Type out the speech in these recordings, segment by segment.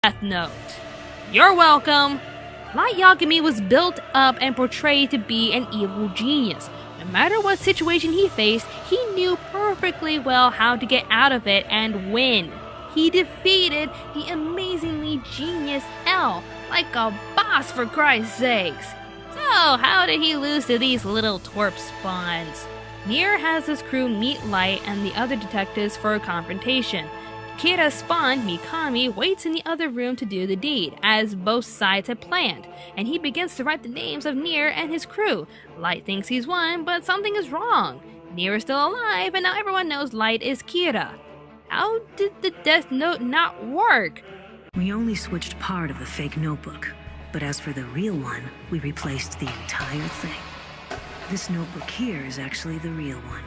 Death Note. You're welcome. Light Yagami was built up and portrayed to be an evil genius. No matter what situation he faced, he knew perfectly well how to get out of it and win. He defeated the amazingly genius L, like a boss for Christ's sakes. So, how did he lose to these little twerp spawns? Nier has his crew meet Light and the other detectives for a confrontation. Kira's spawn, Mikami, waits in the other room to do the deed, as both sides had planned, and he begins to write the names of Nier and his crew. Light thinks he's won, but something is wrong. Nier is still alive, and now everyone knows Light is Kira. How did the Death Note not work? We only switched part of the fake notebook, but as for the real one, we replaced the entire thing. This notebook here is actually the real one.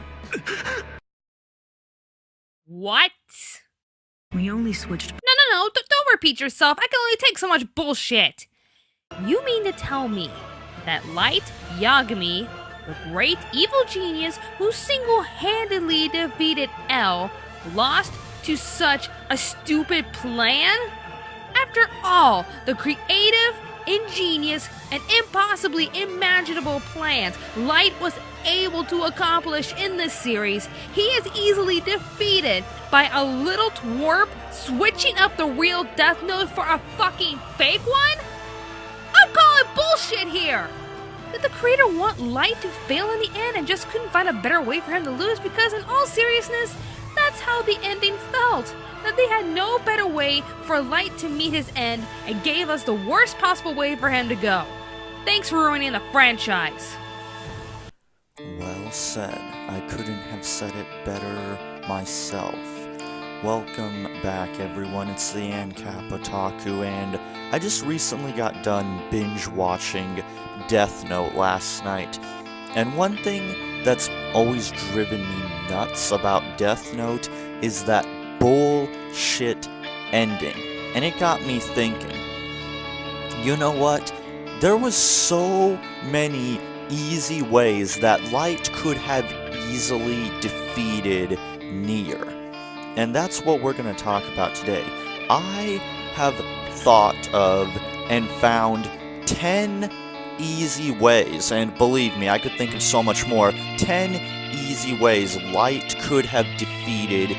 What? We only switched... No, don't repeat yourself. I can only take so much bullshit. You mean to tell me that Light Yagami, the great evil genius who single-handedly defeated L, lost to such a stupid plan? After all, the creative, ingenious, and impossibly imaginable plans Light was able to accomplish in this series, he is easily defeated by a little twerp switching up the real Death Note for a fucking fake one? I'm calling bullshit here! Did the creator want Light to fail in the end and just couldn't find a better way for him to lose? Because in all seriousness, that's how the ending felt. That they had no better way for Light to meet his end and gave us the worst possible way for him to go. Thanks for ruining the franchise. Well said. I couldn't have said it better myself. Welcome back, everyone. It's the ANCAP Otaku, and I just recently got done binge-watching Death Note last night. And one thing that's always driven me nuts about Death Note is that bullshit ending. And it got me thinking, you know what? There was so many easy ways that Light could have easily defeated Nier. And that's what we're going to talk about today. I have thought of and found 10 easy ways, and believe me, I could think of so much more, 10 easy ways Light could have defeated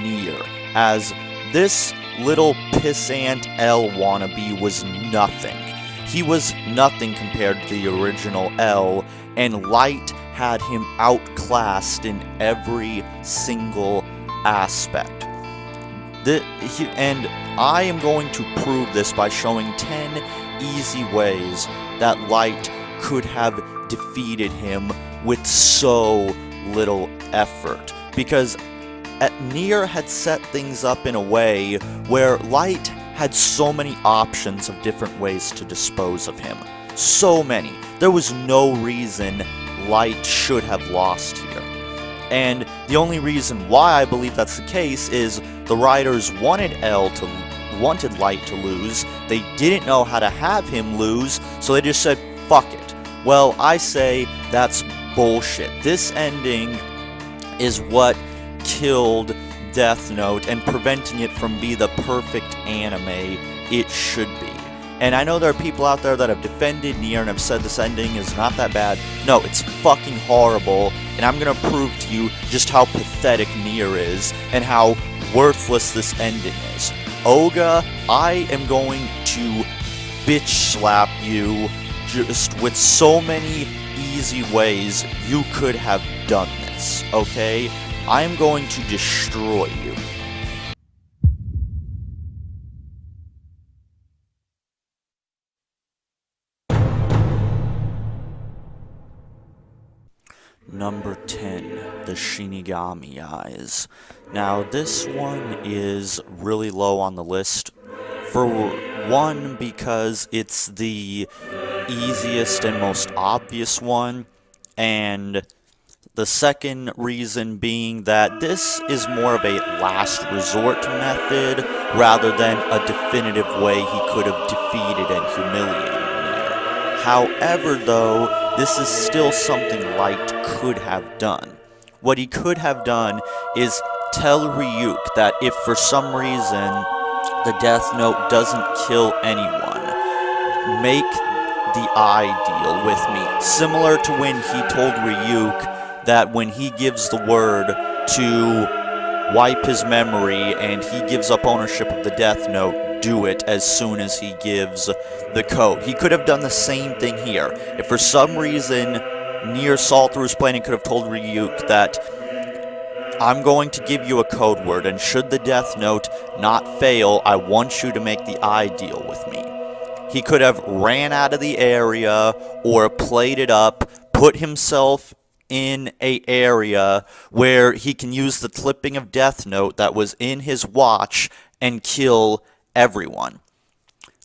Nier, as this little pissant L wannabe was nothing. He was nothing compared to the original L, and Light had him outclassed in every single aspect. And I am going to prove this by showing 10 easy ways that Light could have defeated him with so little effort. Because Nier had set things up in a way where Light had so many options of different ways to dispose of him. So many. There was no reason Light should have lost here. And the only reason why I believe that's the case is the writers wanted Light to lose. They didn't know how to have him lose, so they just said, fuck it. Well, I say that's bullshit. This ending is what killed Death Note and preventing it from being the perfect anime it should be. And I know there are people out there that have defended Nier and have said this ending is not that bad. No, it's fucking horrible, and I'm gonna prove to you just how pathetic Nier is and how worthless this ending is. Oga, I am going to bitch slap you just with so many easy ways you could have done this, okay? I am going to destroy you. Number 10, the Shinigami eyes. Now, this one is really low on the list. For one, because it's the easiest and most obvious one, and the second reason being that this is more of a last resort method rather than a definitive way he could have defeated and humiliated Nier. However, though, this is still something Light could have done. What he could have done is tell Ryuk that if for some reason the Death Note doesn't kill anyone. Make the eye deal with me. Similar to when he told Ryuk that when he gives the word to wipe his memory and he gives up ownership of the Death Note, do it as soon as he gives the code. He could have done the same thing here. If for some reason Nier saw through his plan, he could have told Ryuk that I'm going to give you a code word, and should the Death Note not fail, I want you to make the eye deal with me. He could have ran out of the area or played it up, put himself in a area where he can use the clipping of Death Note that was in his watch and kill everyone.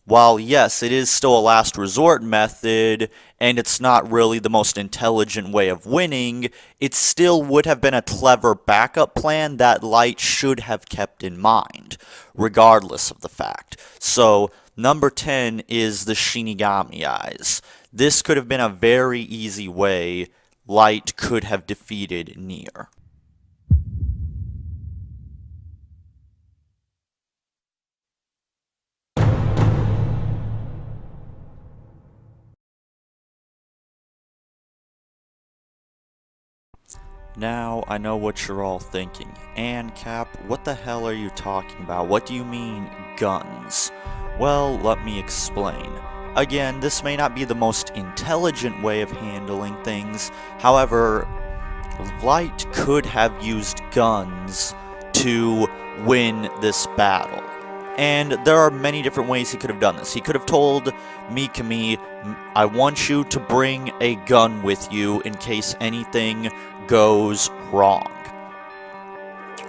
While yes, it is still a last resort method, and it's not really the most intelligent way of winning, it still would have been a clever backup plan that Light should have kept in mind, regardless of the fact. So, number 10 is the Shinigami Eyes. This could have been a very easy way Light could have defeated Nier. Now, I know what you're all thinking. And Cap, what the hell are you talking about? What do you mean, guns? Well, let me explain. Again, this may not be the most intelligent way of handling things. However, Light could have used guns to win this battle. And there are many different ways he could have done this. He could have told Mikami, I want you to bring a gun with you in case anything goes wrong.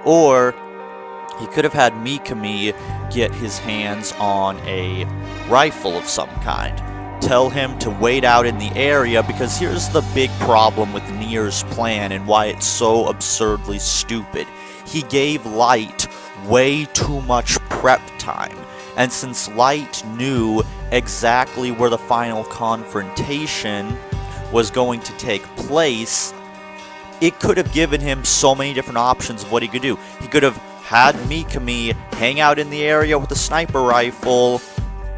Or he could have had Mikami get his hands on a rifle of some kind. Tell him to wait out in the area, because here's the big problem with Nier's plan and why it's so absurdly stupid. He gave Light way too much prep time. And since Light knew exactly where the final confrontation was going to take place, it could have given him so many different options of what he could do. He could have had Mikami hang out in the area with a sniper rifle,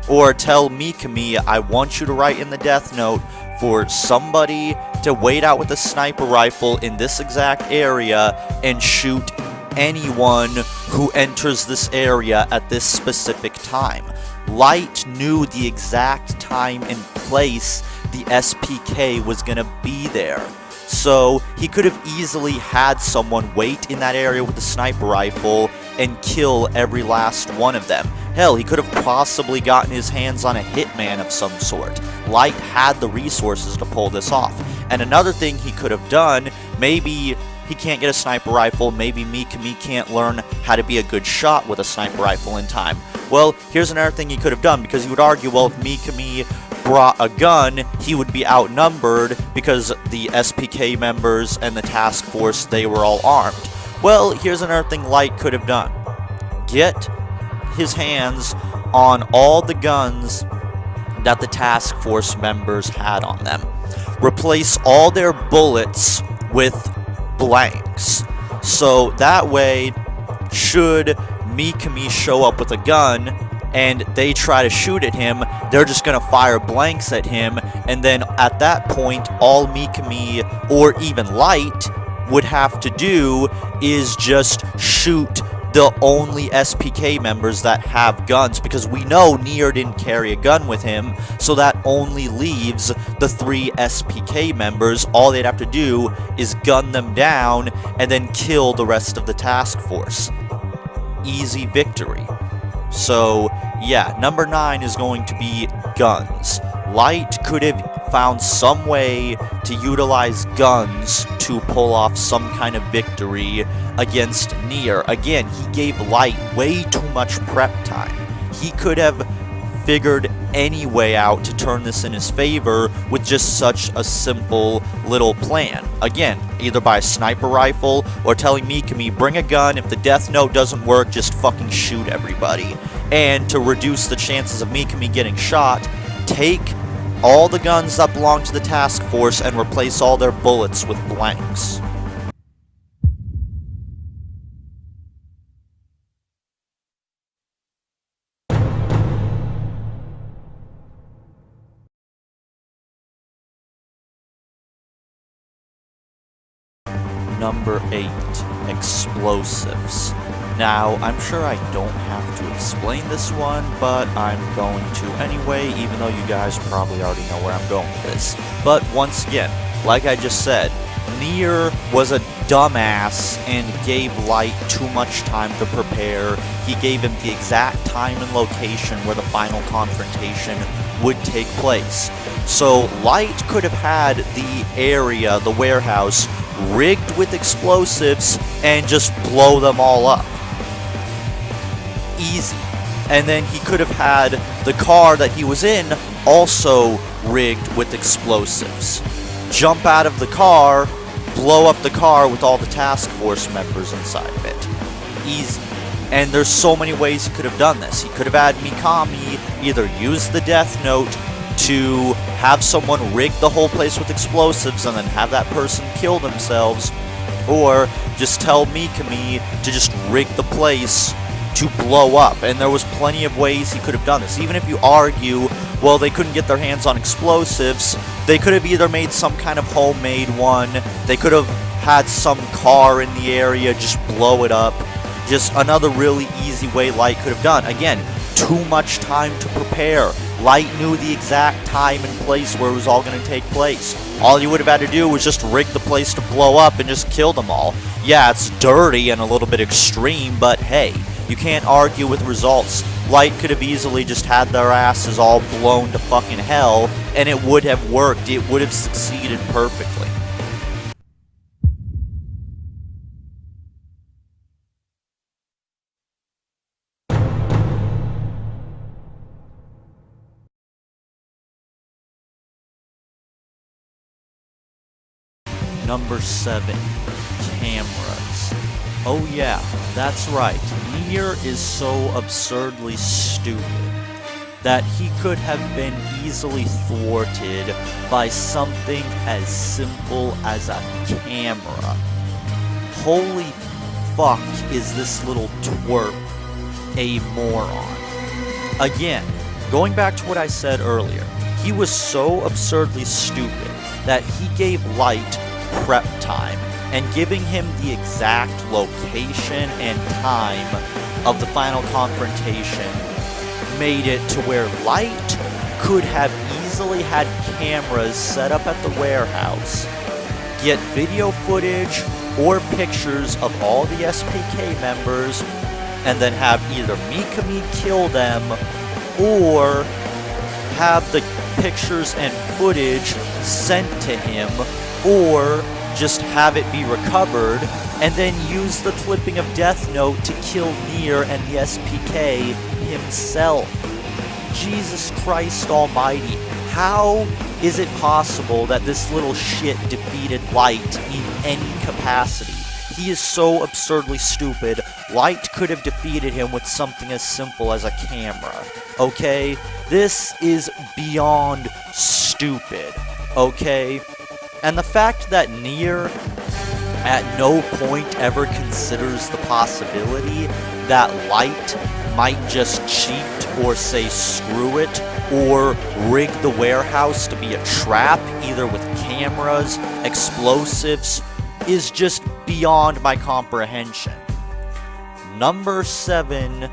or tell Mikami, I want you to write in the Death Note for somebody to wait out with a sniper rifle in this exact area and shoot anyone who enters this area at this specific time. Light knew the exact time and place the SPK was going to be there. So he could have easily had someone wait in that area with a sniper rifle and kill every last one of them. Hell, he could have possibly gotten his hands on a hitman of some sort. Light had the resources to pull this off. And another thing he could have done, maybe he can't get a sniper rifle, maybe Mikami can't learn how to be a good shot with a sniper rifle in time. Well, here's another thing he could have done, because he would argue, well, if Mikami brought a gun, he would be outnumbered because the SPK members and the task force, they were all armed. Well, here's another thing Light could have done. Get his hands on all the guns that the task force members had on them. Replace all their bullets with blanks. So that way, should Mikami show up with a gun and they try to shoot at him, they're just going to fire blanks at him, and then at that point, all Mikami or even Light would have to do is just shoot the only SPK members that have guns, because we know Nier didn't carry a gun with him, so that only leaves the 3 SPK members. All they'd have to do is gun them down and then kill the rest of the task force. Easy victory. So, yeah, number 9 is going to be guns. Light could have found some way to utilize guns to pull off some kind of victory against Nier. Again, he gave Light way too much prep time. He could have figured any way out to turn this in his favor with just such a simple little plan. Again, either by a sniper rifle or telling Mikami, bring a gun, if the Death Note doesn't work, just fucking shoot everybody. And to reduce the chances of Mikami getting shot, take all the guns that belong to the task force and replace all their bullets with blanks. Number 8, explosives. Now, I'm sure I don't have to explain this one, but I'm going to anyway, even though you guys probably already know where I'm going with this. But once again, like I just said, Nier was a dumbass and gave Light too much time to prepare. He gave him the exact time and location where the final confrontation would take place. So Light could have had the area, the warehouse, rigged with explosives and just blow them all up. Easy. And then he could have had the car that he was in also rigged with explosives. Jump out of the car, blow up the car with all the task force members inside of it. Easy. And there's so many ways he could have done this. He could have had Mikami either use the Death Note to have someone rig the whole place with explosives and then have that person kill themselves, or just tell Mikami to just rig the place to blow up. And there was plenty of ways he could have done this. Even if you argue, well, they couldn't get their hands on explosives, they could have either made some kind of homemade one, they could have had some car in the area, just blow it up. Just another really easy way Light could have done. Again, too much time to prepare. Light knew the exact time and place where it was all going to take place. All you would have had to do was just rig the place to blow up and just kill them all. Yeah, it's dirty and a little bit extreme, but hey, you can't argue with results. Light could have easily just had their asses all blown to fucking hell, and it would have worked. It would have succeeded perfectly. Number 7, cameras. Oh yeah, that's right. Nier is so absurdly stupid that he could have been easily thwarted by something as simple as a camera. Holy fuck, is this little twerp a moron. Again, going back to what I said earlier, he was so absurdly stupid that he gave Light prep time, and giving him the exact location and time of the final confrontation made it to where Light could have easily had cameras set up at the warehouse, get video footage or pictures of all the SPK members, and then have either Mikami kill them or have the pictures and footage sent to him, or just have it be recovered, and then use the clipping of Death Note to kill Nier and the SPK himself. Jesus Christ almighty, how is it possible that this little shit defeated Light in any capacity? He is so absurdly stupid. Light could have defeated him with something as simple as a camera, okay? This is beyond stupid, okay? And the fact that Nier at no point ever considers the possibility that Light might just cheat or say screw it, or rig the warehouse to be a trap, either with cameras, explosives, is just beyond my comprehension. Number 7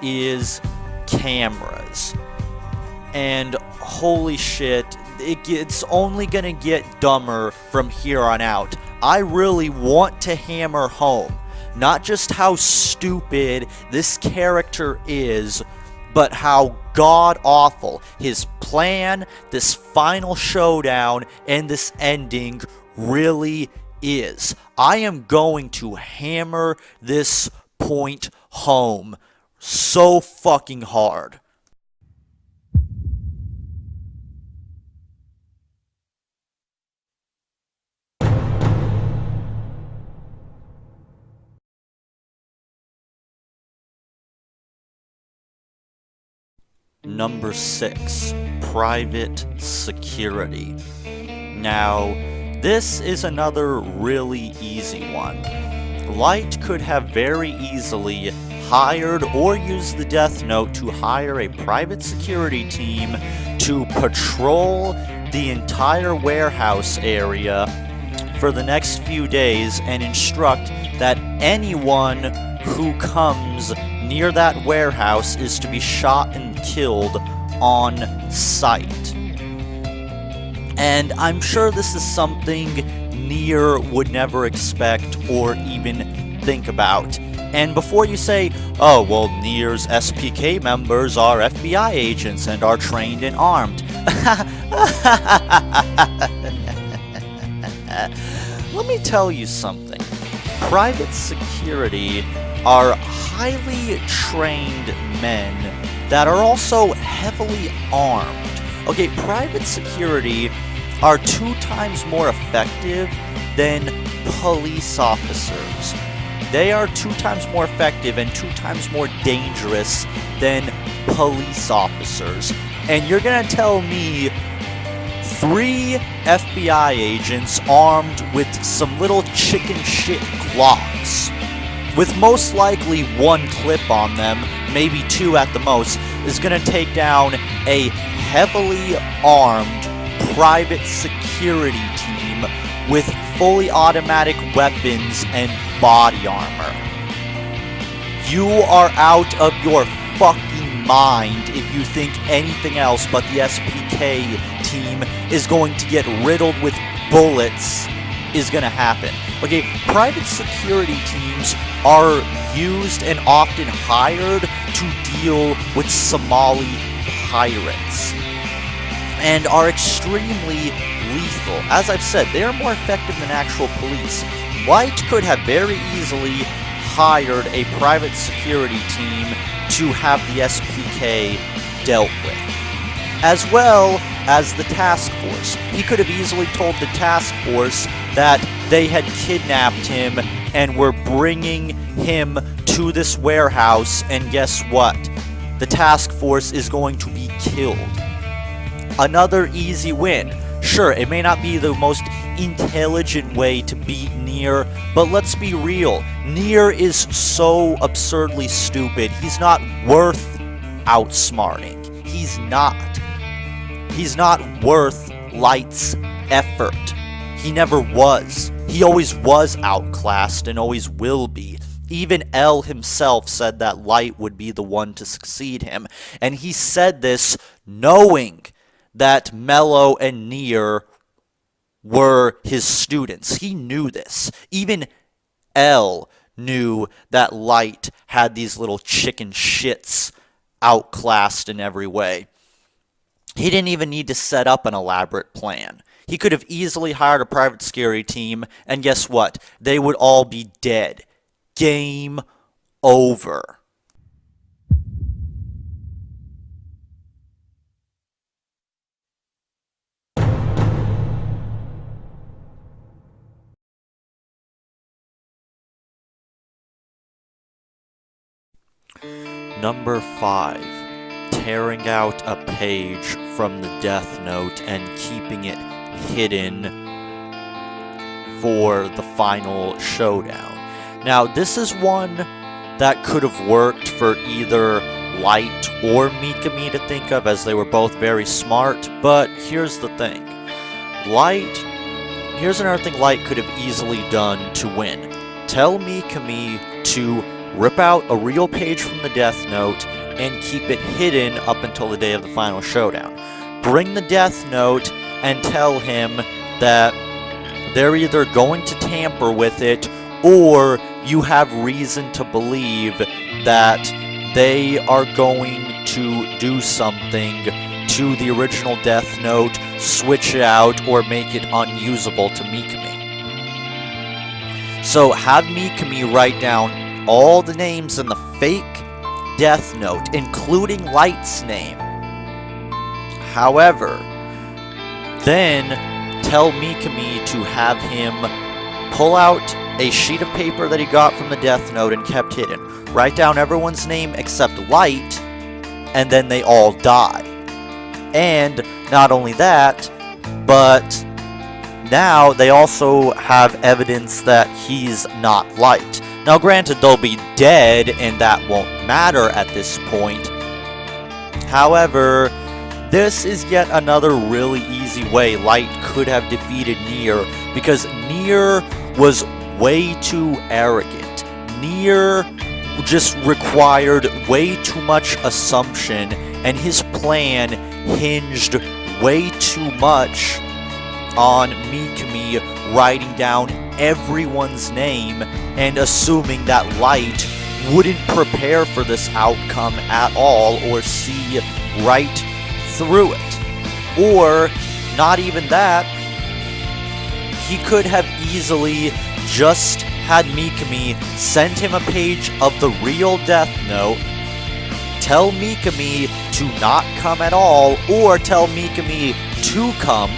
is cameras. And holy shit, it's only gonna get dumber from here on out. I really want to hammer home not just how stupid this character is, but how god-awful his plan, this final showdown, and this ending really is. I am going to hammer this point home so fucking hard. Number 6, private security. Now, this is another really easy one. Light could have very easily hired or used the Death Note to hire a private security team to patrol the entire warehouse area for the next few days and instruct that anyone who comes near that warehouse is to be shot and killed on sight. And I'm sure this is something Nier would never expect or even think about. And before you say, oh, well, Nier's SPK members are FBI agents and are trained and armed. Let me tell you something. Private security are highly trained men that are also heavily armed. Okay, private security are 2 times more effective than police officers. They are 2 times more effective and 2 times more dangerous than police officers. And you're gonna tell me 3 FBI agents armed with some little chicken shit Glocks, with most likely 1 clip on them, maybe 2 at the most, is gonna take down a heavily armed private security team with fully automatic weapons and body armor. You are out of your fucking mind if you think anything else but the SPK team is going to get riddled with bullets is gonna happen. Okay, private security teams are used and often hired to deal with Somali pirates and are extremely lethal. As I've said, they are more effective than actual police. White could have very easily hired a private security team to have the SPK dealt with, as well as the task force. He could have easily told the task force that they had kidnapped him and were bringing him to this warehouse, and guess what? The task force is going to be killed. Another easy win. Sure, it may not be the most intelligent way to beat Nier, but let's be real. Nier is so absurdly stupid. He's not worth outsmarting. He's not. He's not worth Light's effort. He never was. He always was outclassed and always will be. Even L himself said that Light would be the one to succeed him, and he said this knowing that Mello and Nier were his students. He knew this. Even L knew that Light had these little chicken shits outclassed in every way. He didn't even need to set up an elaborate plan. He could have easily hired a private security team, and guess what? They would all be dead. Game over. Number 5. Tearing out a page from the Death Note and keeping it hidden for the final showdown. Now, this is one that could have worked for either Light or Mikami to think of, as they were both very smart, but here's the thing. Here's another thing Light could have easily done to win. Tell Mikami to rip out a real page from the Death Note and keep it hidden up until the day of the final showdown. Bring the Death Note and tell him that they're either going to tamper with it, or you have reason to believe that they are going to do something to the original Death Note, switch it out, or make it unusable to Mikami. So have Mikami write down all the names in the fake Death Note, including Light's name. However, then tell Mikami to have him pull out a sheet of paper that he got from the Death Note and kept hidden. Write down everyone's name except Light, and then they all die. And not only that, but now they also have evidence that he's not Light. Now granted, they'll be dead and that won't matter at this point. However, This is yet another really easy way Light could have defeated Nier, because Nier was way too arrogant. Nier just required way too much assumption, and his plan hinged way too much on Mikami writing down everyone's name and assuming that Light wouldn't prepare for this outcome at all or see right through it. Or, not even that, he could have easily just had Mikami send him a page of the real Death Note, tell Mikami to not come at all, or tell Mikami to come,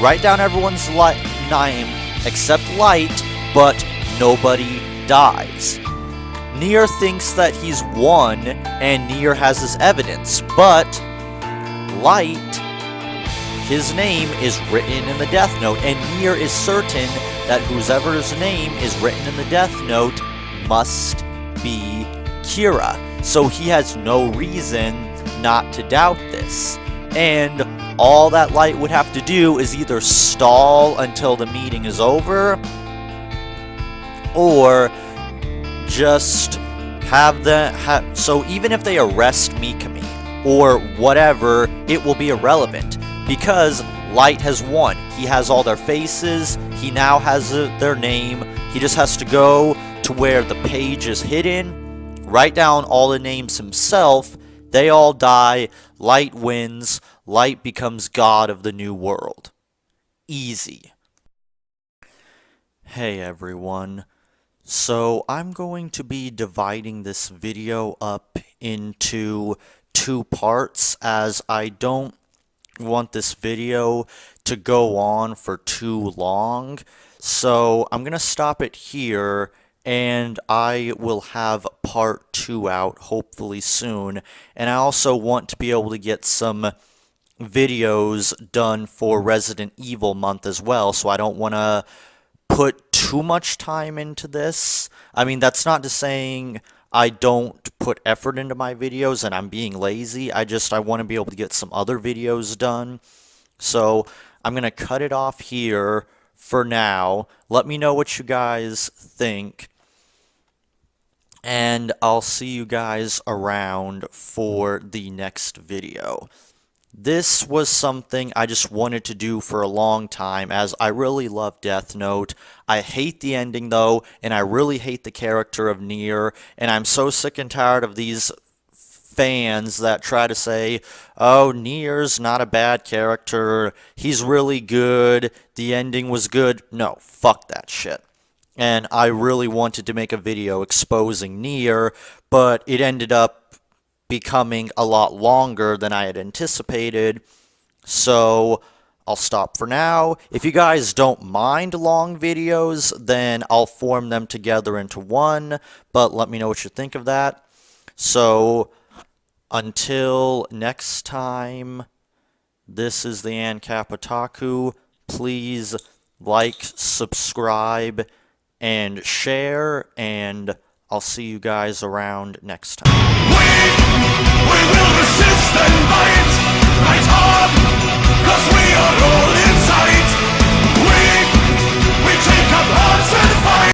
write down everyone's name except Light, but nobody dies. Nier thinks that he's won, and Nier has his evidence, but Light, his name is written in the Death Note, and Nier is certain that whoever's name is written in the Death Note must be Kira. So he has no reason not to doubt this. And all that Light would have to do is either stall until the meeting is over, or just have so even if they arrest Mikami or whatever, it will be irrelevant, because Light has won. He has all their faces, he now has their name, he just has to go to where the page is hidden, write down all the names himself, they all die, Light wins, Light becomes god of the new world. Easy. Hey everyone. So I'm going to be dividing this video up into 2 parts, as I don't want this video to go on for too long. So I'm going to stop it here, and I will have part 2 out hopefully soon. And I also want to be able to get some videos done for Resident Evil month as well, so I don't want to put too much time into this. I mean, that's not to saying I don't put effort into my videos and I'm being lazy. I want to be able to get some other videos done. So I'm going to cut it off here for now. Let me know what you guys think, and I'll see you guys around for the next video. This was something I just wanted to do for a long time, as I really love Death Note. I hate the ending though, and I really hate the character of Nier, and I'm so sick and tired of these fans that try to say, oh, Nier's not a bad character, he's really good, the ending was good. No, fuck that shit. And I really wanted to make a video exposing Nier, but it ended up becoming a lot longer than I had anticipated, so I'll stop for now. If you guys don't mind long videos, then I'll form them together into one, but let me know what you think of that. So, until next time, this is the ANCAP Otaku. Please like, subscribe, and share, and I'll see you guys around next time. We will resist and fight, fight hard, 'cause we are all inside. We take up arms and fight.